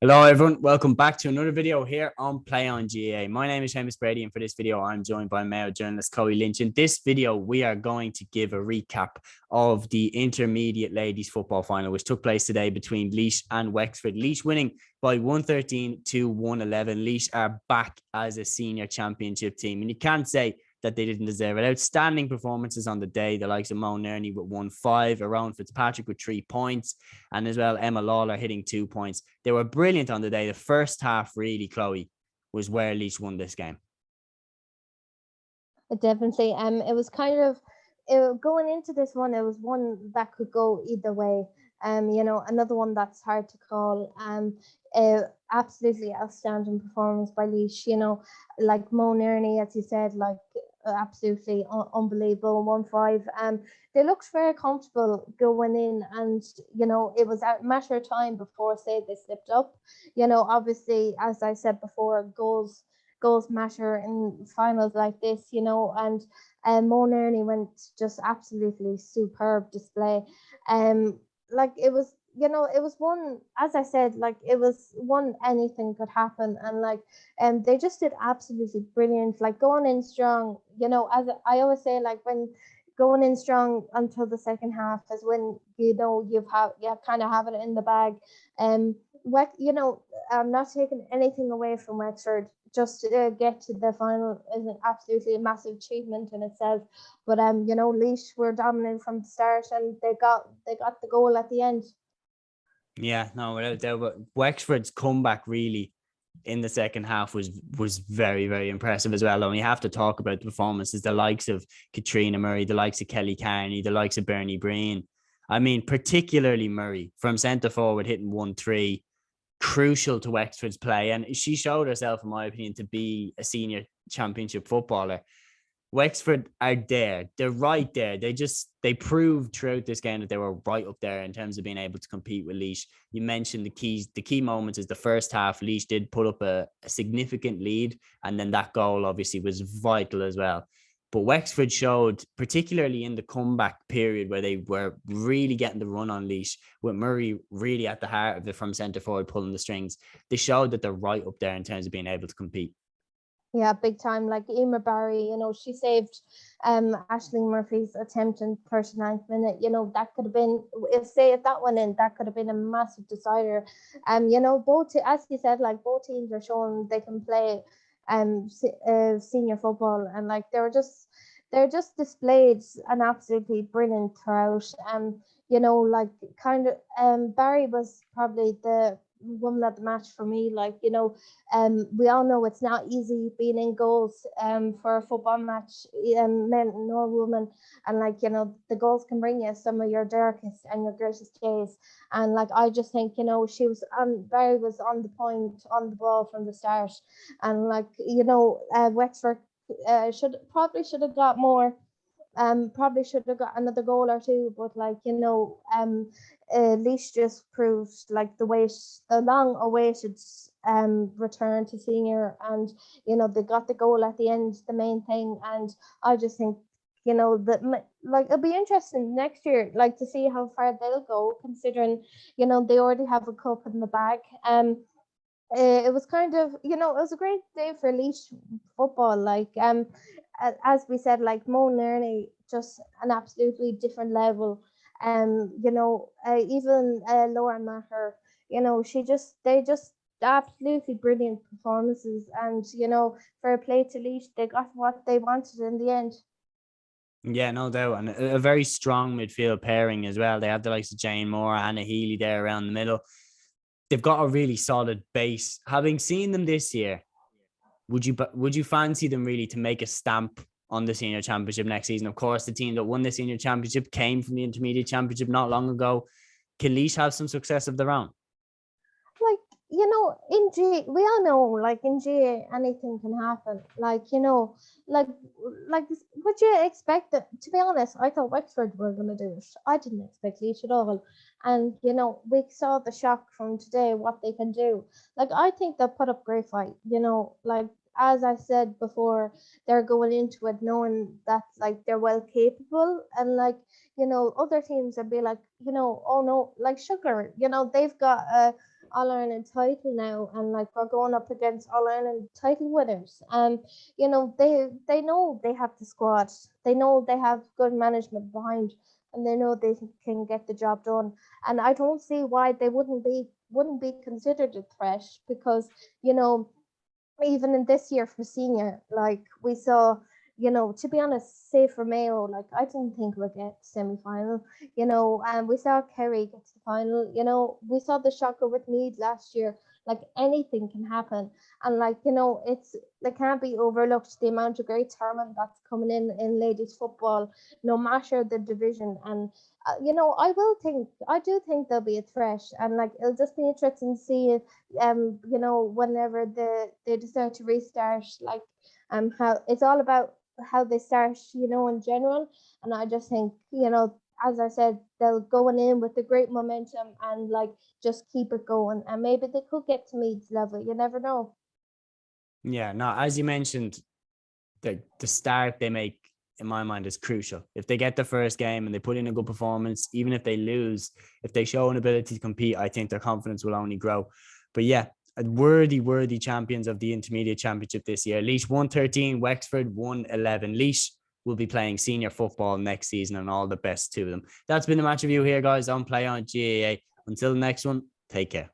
Hello everyone, welcome back to another video here on Play on GAA. My name is Séamus Brady, and for this video I'm joined by Mayo journalist Lynch. In this video we are going to give a recap of the intermediate ladies football final which took place today between Lynch and Wexford. Lynch winning by 113 to 111. Lynch are back as a senior championship team, and you can't say that they didn't deserve it. Outstanding performances on the day, the likes of Mo Nerney with 1-5, Aaron Fitzpatrick with 3 points, and as well Emma Lawler hitting 2 points. They were brilliant on the day. The first half really, Chloe, was where Lynch won this game. Definitely. It was kind of going into this one. It was one that could go either way. Another one that's hard to call. Absolutely outstanding performance by Lynch. Like Mo Nerney, as you said, like absolutely unbelievable. 1-5. They looked very comfortable going in, and it was a matter of time before say they slipped up. Obviously, as I said before, goals matter in finals like this, and Mo Nerney went just absolutely superb display. Like it was, it was one, as I said, like it was one anything could happen, and like they just did absolutely brilliant, like going in strong, as I always say, like when going in strong until the second half is when you kind of have it in the bag. I'm not taking anything away from Wexford. Just to get to the final is an absolutely massive achievement in itself. But Lynch were dominant from the start, and they got the goal at the end. Yeah, no, without doubt. But Wexford's comeback really in the second half was very, very impressive as well. And we have to talk about the performances, the likes of Katrina Murray, the likes of Kelly Carney, the likes of Bernie Breen. I mean, particularly Murray from centre forward hitting 1-3, crucial to Wexford's play. And she showed herself, in my opinion, to be a senior championship footballer. Wexford are there. They're right there. They proved throughout this game that they were right up there in terms of being able to compete with Lynch. You mentioned the key moments is the first half. Lynch did put up a significant lead, and then that goal obviously was vital as well. But Wexford showed, particularly in the comeback period where they were really getting the run on Lynch, with Murray really at the heart of it from centre forward pulling the strings, they showed that they're right up there in terms of being able to compete. Yeah, big time. Like Emma Barry, she saved Aisling Murphy's attempt in 39th minute. That could have been, if that went in, that could have been a massive decider. Both, as you said, like both teams are showing they can play senior football, and like they're just displayed an absolutely brilliant throughout. Like kind of Barry was probably the woman of the match for me. Like we all know it's not easy being in goals for a football match, men nor women, and like the goals can bring you some of your darkest and your greatest days. And like I just think she was on Barry was on the point, on the ball from the start, and like Wexford should have got more. Probably should have got another goal or two, but like Lynch just proved like the long awaited return to senior, and they got the goal at the end, the main thing. And I just think that like it'll be interesting next year, like to see how far they'll go, considering they already have a cup in the bag. It was kind of it was a great day for Lynch football. Like as we said, like Mo Nerney, just an absolutely different level. Even Laura Maher, they just absolutely brilliant performances, and fair play to Lynch, they got what they wanted in the end. Yeah, no doubt. And a very strong midfield pairing as well. They have the likes of Jane Moore, Anna Healy there around the middle. They've got a really solid base. Having seen them this year, would you fancy them really to make a stamp on the senior championship next season? Of course, the team that won the senior championship came from the intermediate championship not long ago. Can Lynch have some success of their own? Like we all know, like in GA anything can happen. Like like would you expect that? To be honest, I thought Wexford were going to do it. I didn't expect Leach at all. And we saw the shock from today what they can do. Like I think they'll put up great fight. Like as I said before, they're going into it knowing that like they're well capable, and like other teams would be like oh no, like Sugar, they've got All Ireland title now, and like we're going up against All Ireland title winners. You know, they know they have the squad. They know they have good management behind, and they know they can get the job done. And I don't see why they wouldn't be considered a threat, because you know, even in this year for senior, like we saw, you know, to be honest, say for Mayo, like I didn't think we'd get semi final, you know, and we saw Kerry get to the final, you know, we saw the shocker with Mead last year. Like anything can happen, and like you know, they can't be overlooked the amount of great talent that's coming in ladies football, no matter the division. And you know, I do think there'll be a threat, and like it'll just be interesting to see if you know, whenever they decide to restart, like how it's all about how they start, you know, in general. And I just think, you know, as I said, they'll going in with the great momentum and like just keep it going, and maybe they could get to Meads level. You never know. Yeah, no, as you mentioned, the start they make in my mind is crucial. If they get the first game and they put in a good performance, even if they lose, if they show an ability to compete, I think their confidence will only grow. But yeah, worthy champions of the intermediate championship this year. LAOIS-1-13, Wexford 1-11. Lynch will be playing senior football next season, and all the best to them. That's been the match review here, guys, on Play On GAA. Until the next one, take care.